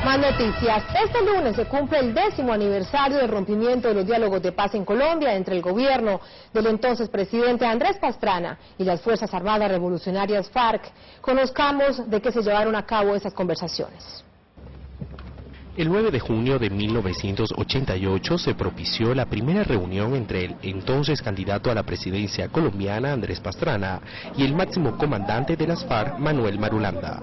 Más noticias. Este lunes se cumple el 10º aniversario del rompimiento de los diálogos de paz en Colombia entre el gobierno del entonces presidente Andrés Pastrana y las Fuerzas Armadas Revolucionarias FARC. Conozcamos de qué se llevaron a cabo esas conversaciones. El 9 de junio de 1988 se propició la primera reunión entre el entonces candidato a la presidencia colombiana Andrés Pastrana y el máximo comandante de las FARC, Manuel Marulanda.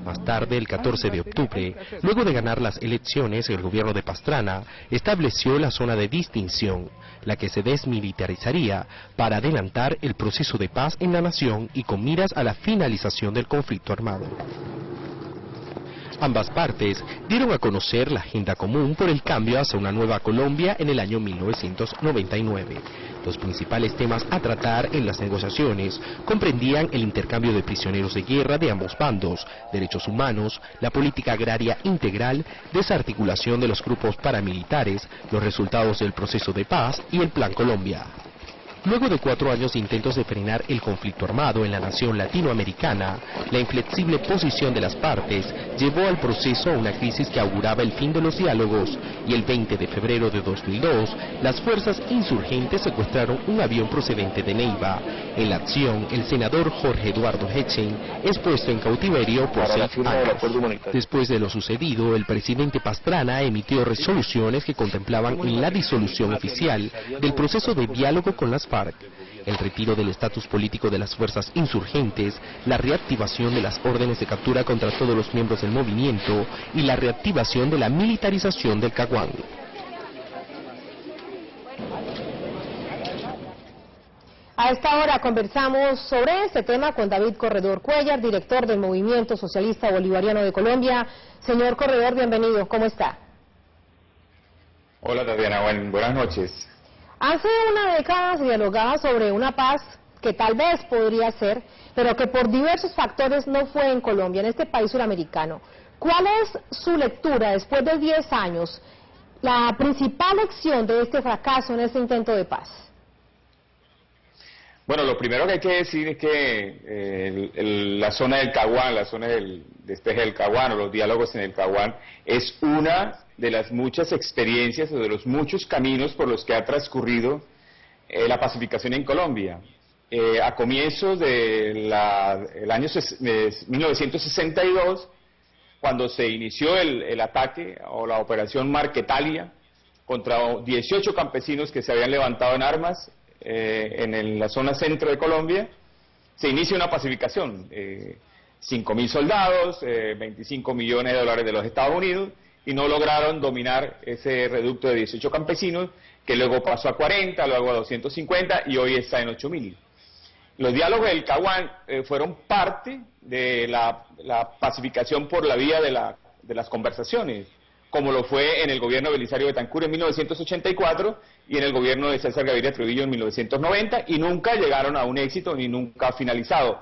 Más tarde, el 14 de octubre, luego de ganar las elecciones, el gobierno de Pastrana estableció la zona de distinción, la que se desmilitarizaría para adelantar el proceso de paz en la nación y con miras a la finalización del conflicto armado. Ambas partes dieron a conocer la agenda común por el cambio hacia una nueva Colombia en el año 1999. Los principales temas a tratar en las negociaciones comprendían el intercambio de prisioneros de guerra de ambos bandos, derechos humanos, la política agraria integral, desarticulación de los grupos paramilitares, los resultados del proceso de paz y el Plan Colombia. Luego de 4 años de intentos de frenar el conflicto armado en la nación latinoamericana, la inflexible posición de las partes llevó al proceso a una crisis que auguraba el fin de los diálogos, y el 20 de febrero de 2002, las fuerzas insurgentes secuestraron un avión procedente de Neiva. En la acción, el senador Jorge Eduardo Hechen es puesto en cautiverio por 6 años. Después de lo sucedido, el presidente Pastrana emitió resoluciones que contemplaban la disolución oficial del proceso de diálogo con las FARC, el retiro del estatus político de las fuerzas insurgentes, la reactivación de las órdenes de captura contra todos los miembros del movimiento y la reactivación de la militarización del Caguán. A esta hora conversamos sobre este tema con David Corredor Cuellar, director del Movimiento Socialista Bolivariano de Colombia. Señor Corredor, bienvenido. ¿Cómo está? Hola, Tatiana. Buenas noches. Hace una década se dialogaba sobre una paz que tal vez podría ser, pero que por diversos factores no fue en Colombia, en este país suramericano. ¿Cuál es su lectura después de 10 años, la principal lección de este fracaso en este intento de paz? Bueno, lo primero que hay que decir es que la zona del Caguán, la zona del despeje del Caguán o los diálogos en el Caguán es una de las muchas experiencias o de los muchos caminos por los que ha transcurrido la pacificación en Colombia. A comienzos del año 1962, cuando se inició el ataque o la operación Marquetalia contra 18 campesinos que se habían levantado en armas en la zona centro de Colombia, se inicia una pacificación. 5.000 soldados, 25 millones de dólares de los Estados Unidos, y no lograron dominar ese reducto de 18 campesinos, que luego pasó a 40, luego a 250 y hoy está en 8.000. Los diálogos del Caguán fueron parte de la pacificación por la vía de las conversaciones, como lo fue en el gobierno de Belisario Betancur en 1984 y en el gobierno de César Gaviria Trujillo en 1990, y nunca llegaron a un éxito ni nunca ha finalizado.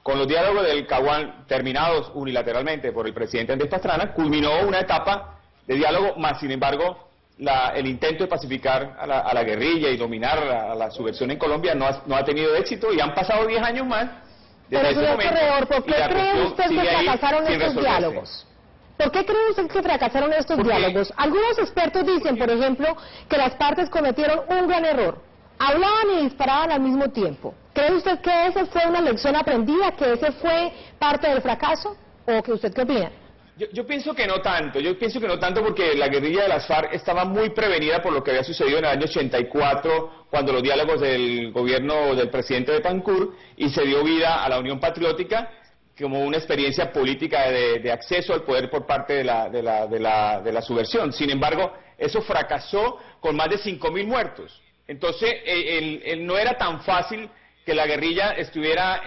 Con los diálogos del Caguán terminados unilateralmente por el presidente Andrés Pastrana, culminó una etapa de diálogo, más sin embargo el intento de pacificar a la guerrilla y dominar a la subversión en Colombia no ha tenido éxito, y han pasado 10 años más desde ese momento. Corredor, ¿por qué cree usted que fracasaron estos diálogos? ¿Por qué cree usted que fracasaron estos diálogos? Algunos expertos dicen, por ejemplo, que las partes cometieron un gran error. Hablaban y disparaban al mismo tiempo. ¿Cree usted que esa fue una lección aprendida, que ese fue parte del fracaso? ¿O que usted qué opina? Yo pienso que no tanto, porque la guerrilla de las FARC estaba muy prevenida por lo que había sucedido en el año 84, cuando los diálogos del gobierno del presidente Betancur, y se dio vida a la Unión Patriótica como una experiencia política de acceso al poder por parte de la subversión. Sin embargo, eso fracasó con más de 5.000 muertos. Entonces, no era tan fácil que la guerrilla estuviera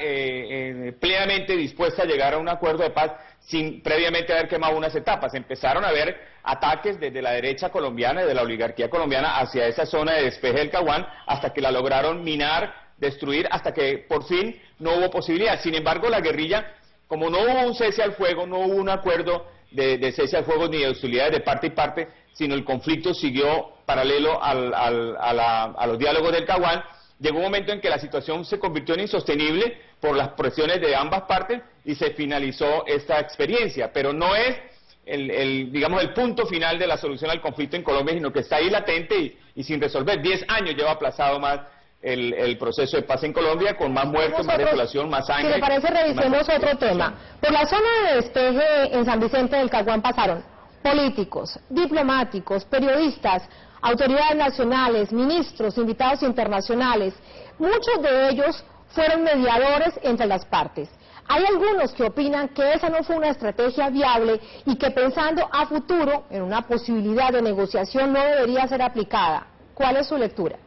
plenamente dispuesta a llegar a un acuerdo de paz sin previamente haber quemado unas etapas. Empezaron a haber ataques desde la derecha colombiana y de la oligarquía colombiana hacia esa zona de despeje del Caguán, hasta que la lograron minar, destruir, hasta que por fin no hubo posibilidad. Sin embargo, la guerrilla, como no hubo un cese al fuego, no hubo un acuerdo de cese al fuego ni de hostilidades de parte y parte, sino el conflicto siguió paralelo a los diálogos del Caguán. Llegó un momento en que la situación se convirtió en insostenible por las presiones de ambas partes y se finalizó esta experiencia, pero no es digamos, el punto final de la solución al conflicto en Colombia, sino que está ahí latente y sin resolver. 10 años lleva aplazado más el proceso de paz en Colombia, con más muertos, más desolación, más sangre. Si le parece, revisemos otro tema. Por la zona de despeje en San Vicente del Caguán pasaron políticos, diplomáticos, periodistas, autoridades nacionales, ministros, invitados internacionales. Muchos de ellos fueron mediadores entre las partes. Hay algunos que opinan que esa no fue una estrategia viable y que pensando a futuro en una posibilidad de negociación no debería ser aplicada. ¿Cuál es su lectura?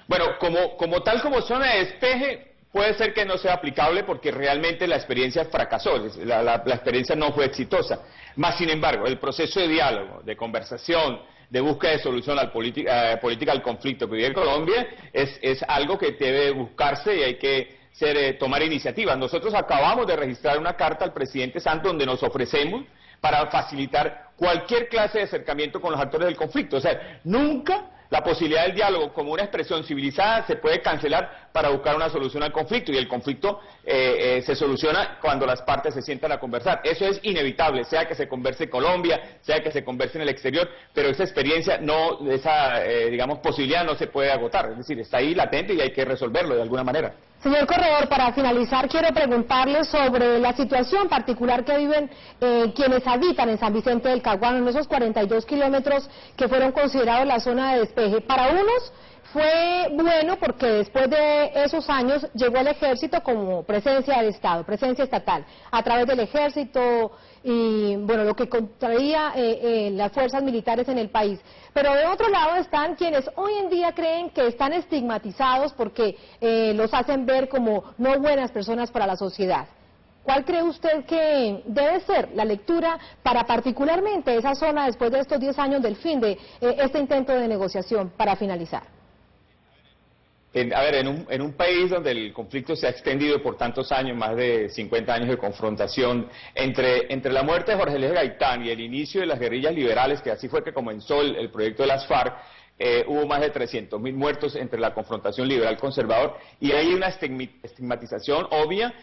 Bueno, como zona de despeje, puede ser que no sea aplicable porque realmente la experiencia fracasó, la experiencia no fue exitosa. Más sin embargo, el proceso de diálogo, de conversación, de búsqueda de solución a la política al conflicto que vive en Colombia es algo que debe buscarse y hay que tomar iniciativas. Nosotros acabamos de registrar una carta al presidente Santos donde nos ofrecemos para facilitar cualquier clase de acercamiento con los actores del conflicto. O sea, nunca la posibilidad del diálogo como una expresión civilizada se puede cancelar para buscar una solución al conflicto, y el conflicto se soluciona cuando las partes se sientan a conversar. Eso es inevitable, sea que se converse en Colombia, sea que se converse en el exterior, pero esa experiencia, digamos, posibilidad no se puede agotar, es decir, está ahí latente y hay que resolverlo de alguna manera. Señor Corredor, para finalizar quiero preguntarle sobre la situación particular que viven quienes habitan en San Vicente del Caguán, en esos 42 kilómetros que fueron considerados la zona de despeje. Para unos fue bueno porque después de esos años llegó el ejército como presencia del Estado, presencia estatal, a través del ejército y bueno, lo que contraía las fuerzas militares en el país. Pero de otro lado están quienes hoy en día creen que están estigmatizados porque los hacen ver como no buenas personas para la sociedad. ¿Cuál cree usted que debe ser la lectura para particularmente esa zona después de estos 10 años del fin de este intento de negociación para finalizar? En un país donde el conflicto se ha extendido por tantos años, más de 50 años de confrontación, entre la muerte de Jorge Eliezer Gaitán y el inicio de las guerrillas liberales, que así fue que comenzó el proyecto de las FARC, hubo más de 300.000 muertos entre la confrontación liberal-conservador, y hay una estigmatización obvia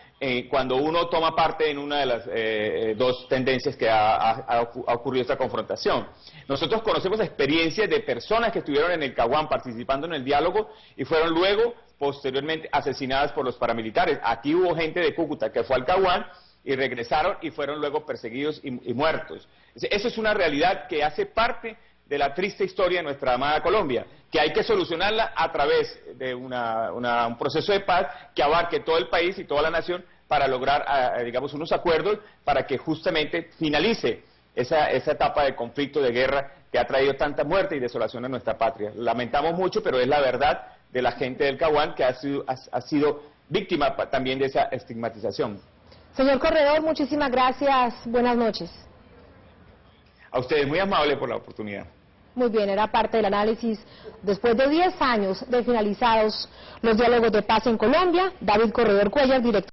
cuando uno toma parte en una de las dos tendencias que ha ocurrido esta confrontación. Nosotros conocemos experiencias de personas que estuvieron en el Caguán participando en el diálogo y fueron luego, posteriormente, asesinadas por los paramilitares. Aquí hubo gente de Cúcuta que fue al Caguán y regresaron y fueron luego perseguidos y muertos. Eso es una realidad que hace parte de la triste historia de nuestra amada Colombia, que hay que solucionarla a través de un proceso de paz que abarque todo el país y toda la nación para lograr, digamos, unos acuerdos para que justamente finalice esa etapa de conflicto, de guerra, que ha traído tanta muerte y desolación a nuestra patria. Lamentamos mucho, pero es la verdad de la gente del Caguán que ha sido víctima también de esa estigmatización. Señor Corredor, muchísimas gracias. Buenas noches. A ustedes, muy amable por la oportunidad. Muy bien, era parte del análisis después de 10 años de finalizados los diálogos de paz en Colombia. David Corredor Cuellar, director.